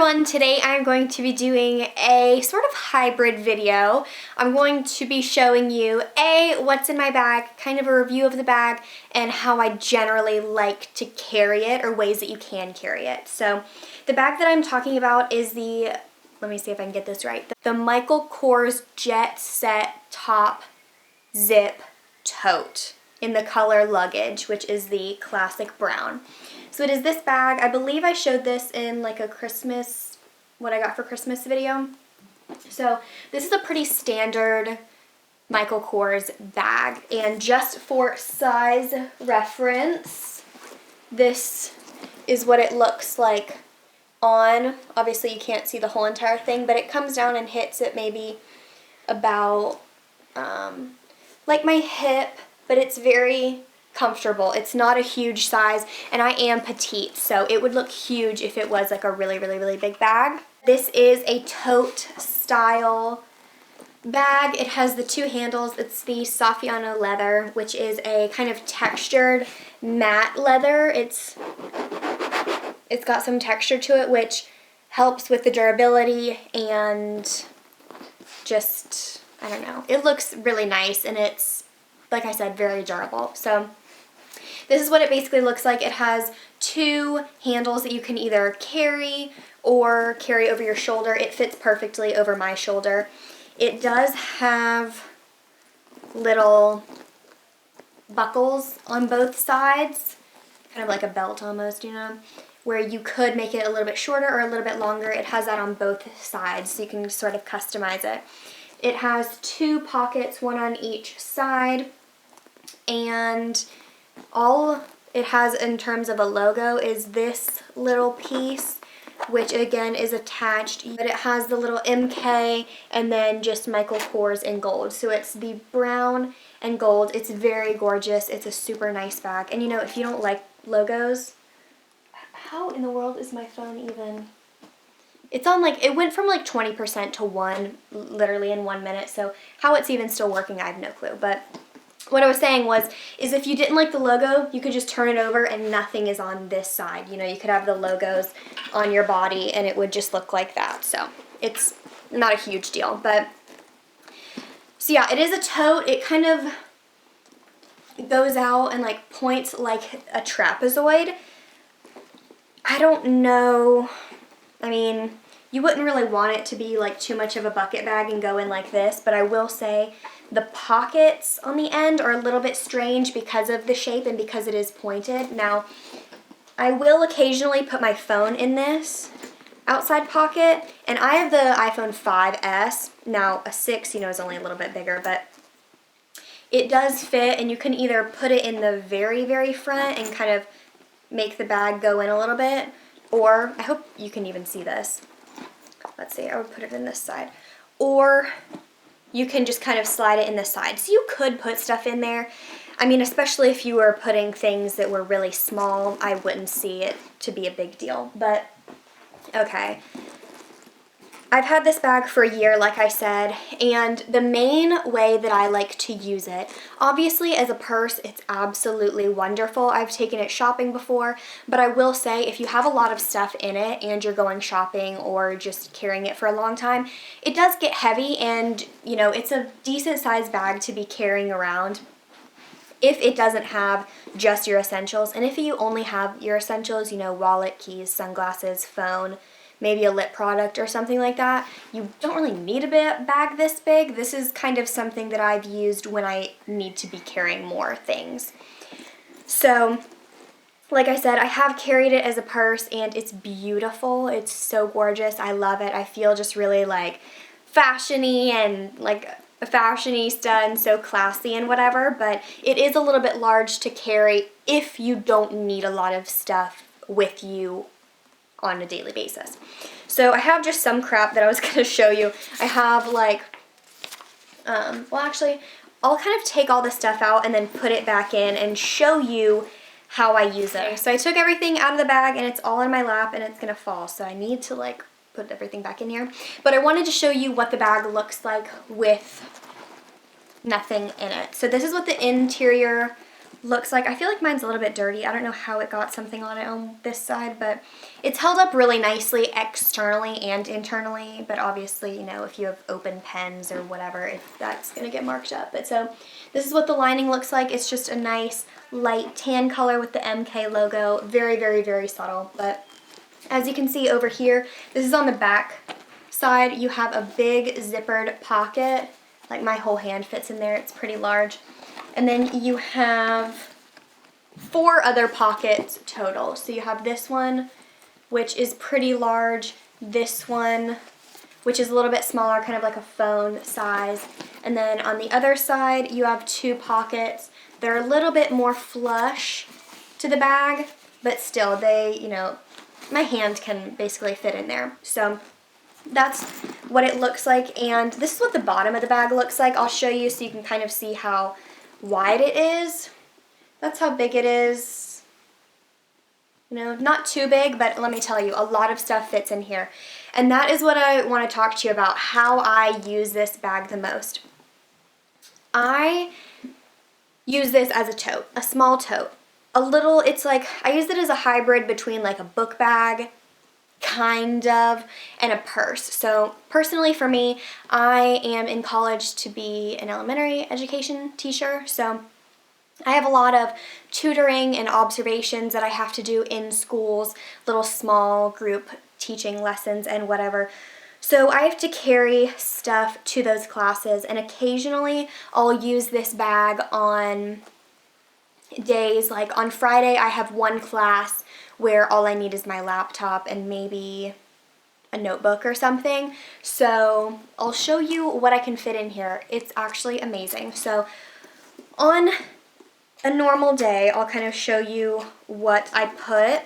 everyone, today I'm going to be doing a sort of hybrid video. I'm going to be showing you what's in my bag, kind of a review of the bag, and how I generally like to carry it, or ways that you can carry it. So the bag that I'm talking about is let me see if I can get this right, the Michael Kors Jet Set Top Zip Tote in the color Luggage, which is the classic brown. So it is this bag. I believe I showed this in like a Christmas, what I got for Christmas video. So this is a pretty standard Michael Kors bag. And just for size reference, this is what it looks like on. Obviously you can't see the whole entire thing, but it comes down and hits at maybe about like my hip, but it's very comfortable. It's not a huge size, and I am petite, so it would look huge if it was like a really, really, really big bag. This is a tote style bag. It has the two handles. It's the Saffiano leather, which is a kind of textured matte leather. It's got some texture to it, which helps with the durability and just, I don't know, it looks really nice, and it's, like I said, very durable. So this is what it basically looks like. It has two handles that you can either carry or carry over your shoulder. It fits perfectly over my shoulder. It does have little buckles on both sides, kind of like a belt almost, you know, where you could make it a little bit shorter or a little bit longer. It has that on both sides, so you can sort of customize it. It has two pockets, one on each side, and all it has in terms of a logo is this little piece, which again is attached, but it has the little MK and then just Michael Kors in gold. So it's the brown and gold. It's very gorgeous. It's a super nice bag. And you know, if you don't like logos, how in the world is my phone even? It's on like, it went from like 20% to 1 literally in 1 minute. So how it's even still working, I have no clue. But what I was saying is if you didn't like the logo, you could just turn it over and nothing is on this side. You know, you could have the logos on your body and it would just look like that. So it's not a huge deal. But so yeah, it is a tote. It kind of goes out and like points like a trapezoid. I don't know. I mean, you wouldn't really want it to be like too much of a bucket bag and go in like this, but I will say the pockets on the end are a little bit strange because of the shape and because it is pointed. Now, I will occasionally put my phone in this outside pocket, and I have the iPhone 5S. Now, a 6, you know, is only a little bit bigger, but it does fit, and you can either put it in the very, very front and kind of make the bag go in a little bit, or, I hope you can even see this. Let's see, I would put it in this side. Or you can just kind of slide it in the side. So you could put stuff in there. I mean, especially if you were putting things that were really small, I wouldn't see it to be a big deal. But, okay. I've had this bag for a year, like I said, and the main way that I like to use it, obviously as a purse, it's absolutely wonderful. I've taken it shopping before, but I will say if you have a lot of stuff in it and you're going shopping or just carrying it for a long time, it does get heavy, and you know, it's a decent sized bag to be carrying around if it doesn't have just your essentials. And if you only have your essentials, you know, wallet, keys, sunglasses, phone, maybe a lip product or something like that, you don't really need a bag this big. This is kind of something that I've used when I need to be carrying more things. So, like I said, I have carried it as a purse, and it's beautiful. It's so gorgeous. I love it. I feel just really like fashion-y and like a fashionista and so classy and whatever, but it is a little bit large to carry if you don't need a lot of stuff with you on a daily basis. So I have just some crap that I was going to show you. I have like, well actually, I'll kind of take all this stuff out and then put it back in and show you how I use it. So I took everything out of the bag and it's all in my lap and it's going to fall. So I need to like put everything back in here. But I wanted to show you what the bag looks like with nothing in it. So this is what the interior looks like. I feel like mine's a little bit dirty. I don't know how it got something on it on this side, but it's held up really nicely externally and internally, but obviously, you know, if you have open pens or whatever, that's gonna get marked up. But so this is what the lining looks like. It's just a nice light tan color with the MK logo. Very, very, very subtle. But as you can see over here, this is on the back side. You have a big zippered pocket. Like my whole hand fits in there. It's pretty large. And then you have 4 other pockets total. So you have this one, which is pretty large. This one, which is a little bit smaller, kind of like a phone size. And then on the other side, you have 2 pockets. They're a little bit more flush to the bag, but still they, you know, my hand can basically fit in there. So that's what it looks like. And this is what the bottom of the bag looks like. I'll show you so you can kind of see how wide it is. That's how big it is. You know, not too big, but let me tell you, a lot of stuff fits in here. And that is what I want to talk to you about, how I use this bag the most. I use this as a tote, a small tote. It's like, I use it as a hybrid between like a book bag, kind of, and a purse. So personally for me, I am in college to be an elementary education teacher, so I have a lot of tutoring and observations that I have to do in schools, little small group teaching lessons and whatever. So I have to carry stuff to those classes, and occasionally I'll use this bag on days, like on Friday I have one class where all I need is my laptop and maybe a notebook or something. So I'll show you what I can fit in here. It's actually amazing. So on a normal day, I'll kind of show you what I put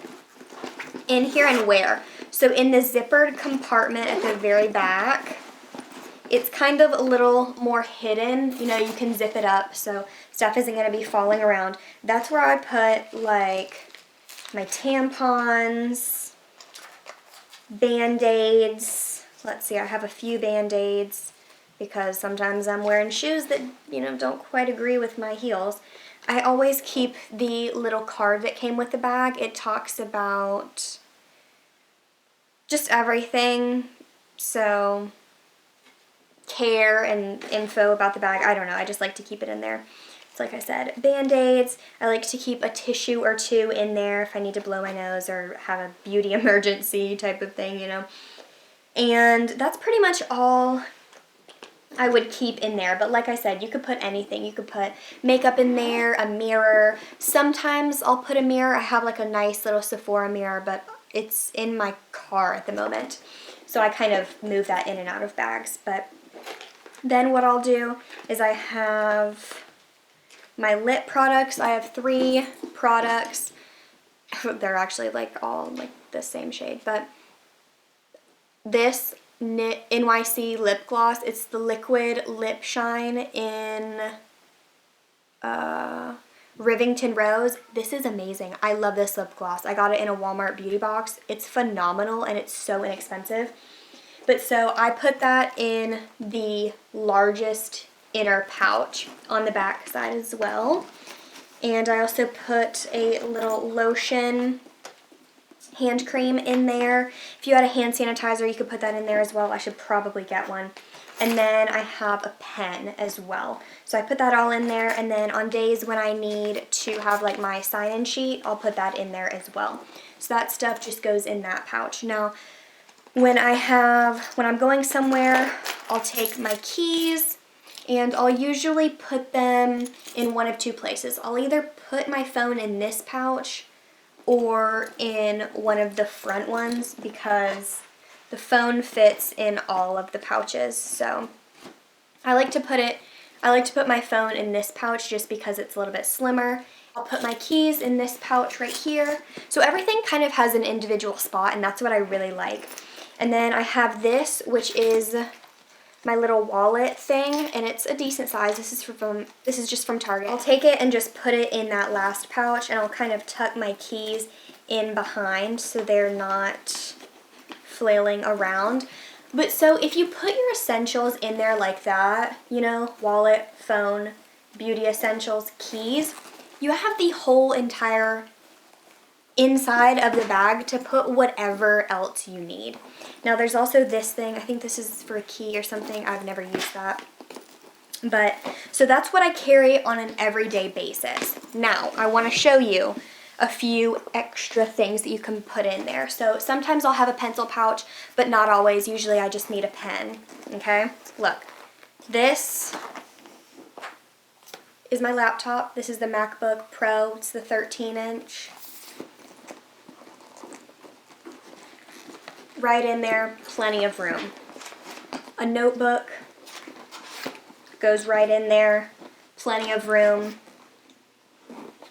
in here and where. So in the zippered compartment at the very back, it's kind of a little more hidden. You know, you can zip it up so stuff isn't going to be falling around. That's where I put like my tampons, Band-Aids. Let's see, I have a few Band-Aids because sometimes I'm wearing shoes that, you know, don't quite agree with my heels. I always keep the little card that came with the bag. It talks about just everything. So care and info about the bag. I don't know. I just like to keep it in there. So like I said, Band-Aids. I like to keep a tissue or 2 in there if I need to blow my nose or have a beauty emergency type of thing, you know. And that's pretty much all I would keep in there. But like I said, you could put anything. You could put makeup in there, a mirror. Sometimes I'll put a mirror. I have like a nice little Sephora mirror, but it's in my car at the moment. So I kind of move that in and out of bags. But then what I'll do is I have my lip products. I have 3 products. They're actually like all like the same shade, but this NYC lip gloss, it's the liquid lip shine in Rivington Rose. This is amazing. I love this lip gloss. I got it in a Walmart beauty box. It's phenomenal and it's so inexpensive. But so I put that in the largest inner pouch on the back side as well. And I also put a little lotion hand cream in there. If you had a hand sanitizer, you could put that in there as well. I should probably get one. And then I have a pen as well. So I put that all in there, and then on days when I need to have like my sign-in sheet, I'll put that in there as well. So that stuff just goes in that pouch. Now, when I'm going somewhere, I'll take my keys, and I'll usually put them in one of 2 places. I'll either put my phone in this pouch or in one of the front ones because the phone fits in all of the pouches. So I like to put my phone in this pouch just because it's a little bit slimmer. I'll put my keys in this pouch right here. So everything kind of has an individual spot, and that's what I really like. And then I have this, which is my little wallet thing, and it's a decent size. This is just from Target. I'll take it and just put it in that last pouch, and I'll kind of tuck my keys in behind so they're not flailing around. But so if you put your essentials in there like that, you know, wallet, phone, beauty essentials, keys, you have the whole entire inside of the bag to put whatever else you need. Now there's also this thing, I think this is for a key or something, I've never used that. But, so that's what I carry on an everyday basis. Now, I want to show you a few extra things that you can put in there. So sometimes I'll have a pencil pouch, but not always. Usually I just need a pen, okay? Look, this is my laptop. This is the MacBook Pro. It's the 13-inch. Right in there, plenty of room. A notebook goes right in there, plenty of room.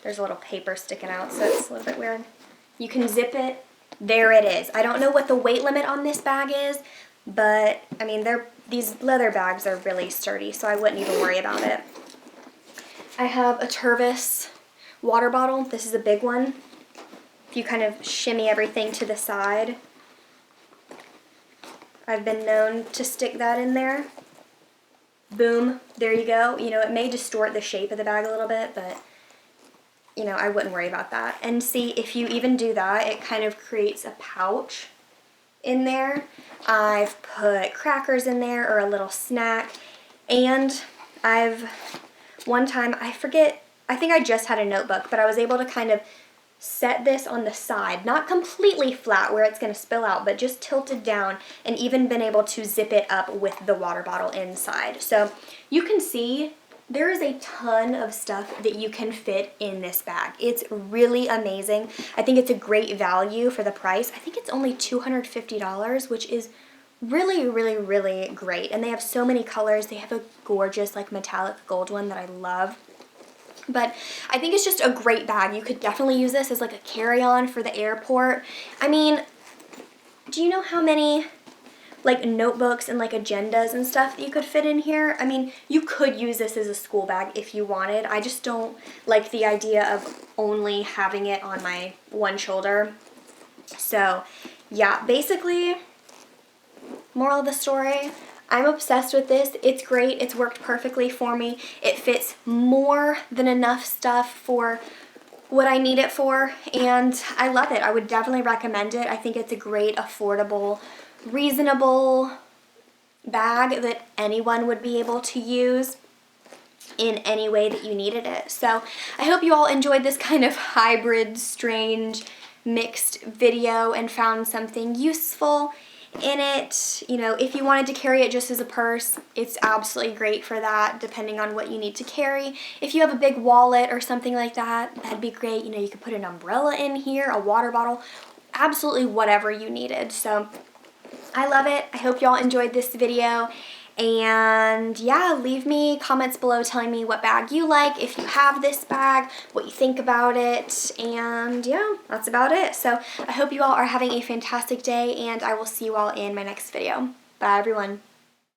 There's a little paper sticking out, so it's a little bit weird. You can zip it. There it is. I don't know what the weight limit on this bag is, but I mean, these leather bags are really sturdy, so I wouldn't even worry about it. I have a Tervis water bottle. This is a big one. If you kind of shimmy everything to the side, I've been known to stick that in there. Boom, there you go. You know, it may distort the shape of the bag a little bit, but you know, I wouldn't worry about that. And see, if you even do that, it kind of creates a pouch in there. I've put crackers in there or a little snack. And one time, I forget, I think I just had a notebook, but I was able to kind of set this on the side, not completely flat where it's going to spill out, but just tilted down, and even been able to zip it up with the water bottle inside. So you can see there is a ton of stuff that you can fit in this bag. It's really amazing. I think it's a great value for the price. I think it's only $250, which is really, really, really great. And they have so many colors. They have a gorgeous like metallic gold one that I love. But I think it's just a great bag. You could definitely use this as like a carry-on for the airport. I mean, do you know how many like notebooks and like agendas and stuff that you could fit in here? I mean, you could use this as a school bag if you wanted. I just don't like the idea of only having it on my one shoulder. So yeah, basically, moral of the story, I'm obsessed with this. It's great. It's worked perfectly for me. It fits more than enough stuff for what I need it for, and I love it. I would definitely recommend it. I think it's a great, affordable, reasonable bag that anyone would be able to use in any way that you needed it. So I hope you all enjoyed this kind of hybrid, strange, mixed video and found something useful in it. You know, if you wanted to carry it just as a purse, it's absolutely great for that, depending on what you need to carry. If you have a big wallet or something like that, that'd be great. You know, you could put an umbrella in here, a water bottle, absolutely whatever you needed. So I love it. I hope y'all enjoyed this video. And yeah, leave me comments below telling me what bag you like, if you have this bag, what you think about it, and yeah, that's about it. So I hope you all are having a fantastic day, and I will see you all in my next video. Bye everyone.